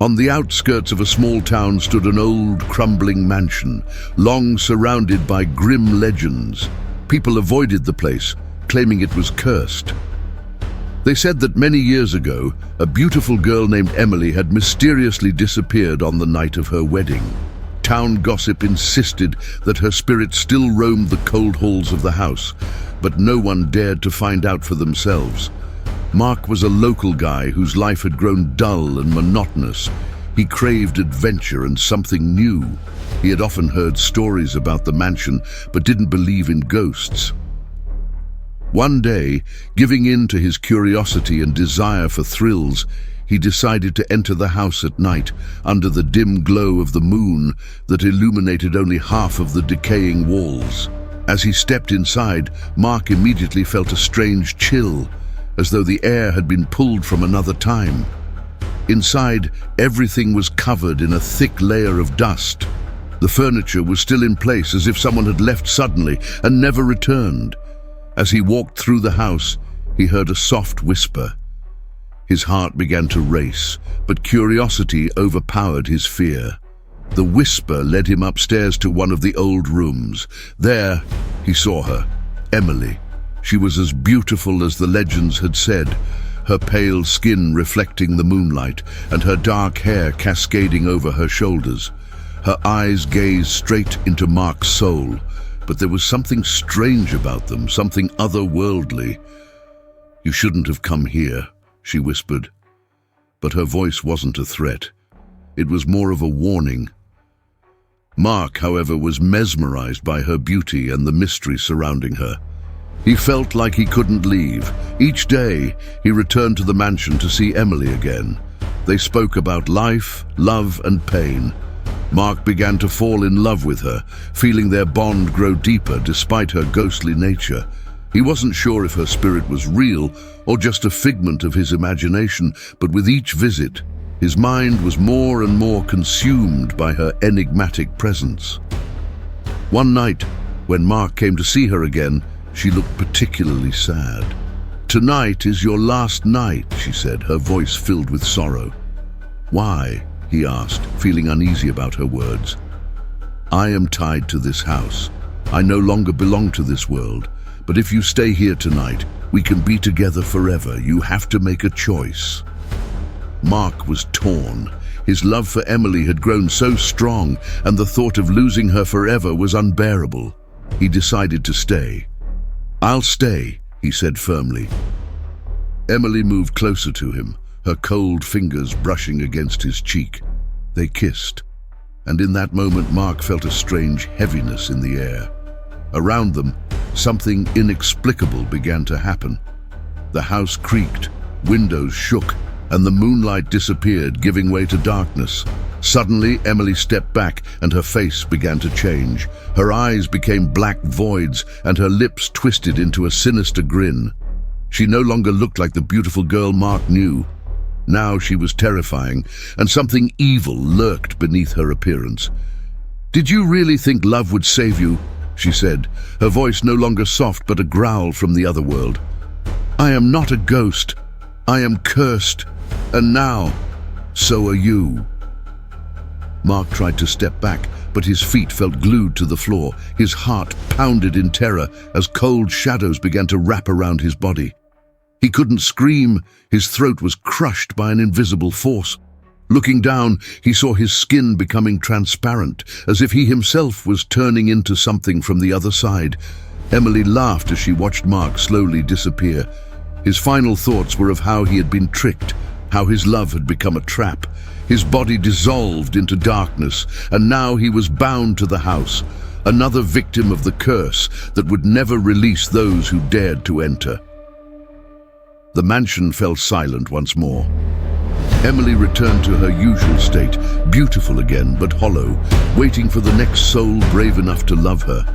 On the outskirts of a small town stood an old, crumbling mansion, long surrounded by grim legends. People avoided the place, claiming it was cursed. They said that many years ago, a beautiful girl named Emily had mysteriously disappeared on the night of her wedding. Town gossip insisted that her spirit still roamed the cold halls of the house, but no one dared to find out for themselves. Mark was a local guy whose life had grown dull and monotonous. He craved adventure and something new. He had often heard stories about the mansion, but didn't believe in ghosts. One day, giving in to his curiosity and desire for thrills, he decided to enter the house at night under the dim glow of the moon that illuminated only half of the decaying walls. As he stepped inside, Mark immediately felt a strange chill, as though the air had been pulled from another time. Inside, everything was covered in a thick layer of dust. The furniture was still in place, as if someone had left suddenly and never returned. As he walked through the house, he heard a soft whisper. His heart began to race, but curiosity overpowered his fear. The whisper led him upstairs to one of the old rooms. There, he saw her, Emily. She was as beautiful as the legends had said, her pale skin reflecting the moonlight and her dark hair cascading over her shoulders. Her eyes gazed straight into Mark's soul, but there was something strange about them, something otherworldly. "You shouldn't have come here," she whispered. But her voice wasn't a threat. It was more of a warning. Mark, however, was mesmerized by her beauty and the mystery surrounding her. He felt like he couldn't leave. Each day, he returned to the mansion to see Emily again. They spoke about life, love, and pain. Mark began to fall in love with her, feeling their bond grow deeper despite her ghostly nature. He wasn't sure if her spirit was real or just a figment of his imagination, but with each visit, his mind was more and more consumed by her enigmatic presence. One night, when Mark came to see her again, she looked particularly sad. "Tonight is your last night," she said, her voice filled with sorrow. "Why?" he asked, feeling uneasy about her words. "I am tied to this house. I no longer belong to this world. But if you stay here tonight, we can be together forever. You have to make a choice." Mark was torn. His love for Emily had grown so strong, and the thought of losing her forever was unbearable. He decided to stay. "I'll stay," he said firmly. Emily moved closer to him, her cold fingers brushing against his cheek. They kissed, and in that moment Mark felt a strange heaviness in the air. Around them, something inexplicable began to happen. The house creaked, windows shook, and the moonlight disappeared, giving way to darkness. Suddenly, Emily stepped back and her face began to change. Her eyes became black voids and her lips twisted into a sinister grin. She no longer looked like the beautiful girl Mark knew. Now she was terrifying, and something evil lurked beneath her appearance. "Did you really think love would save you?" she said, her voice no longer soft but a growl from the other world. "I am not a ghost. I am cursed, and now, so are you." Mark tried to step back, but his feet felt glued to the floor. His heart pounded in terror as cold shadows began to wrap around his body. He couldn't scream. His throat was crushed by an invisible force. Looking down, he saw his skin becoming transparent, as if he himself was turning into something from the other side. Emily laughed as she watched Mark slowly disappear. His final thoughts were of how he had been tricked, how his love had become a trap. His body dissolved into darkness, and now he was bound to the house, another victim of the curse that would never release those who dared to enter. The mansion fell silent once more. Emily returned to her usual state, beautiful again but hollow, waiting for the next soul brave enough to love her.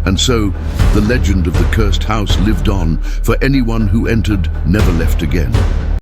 And so, the legend of the cursed house lived on, for anyone who entered never left again.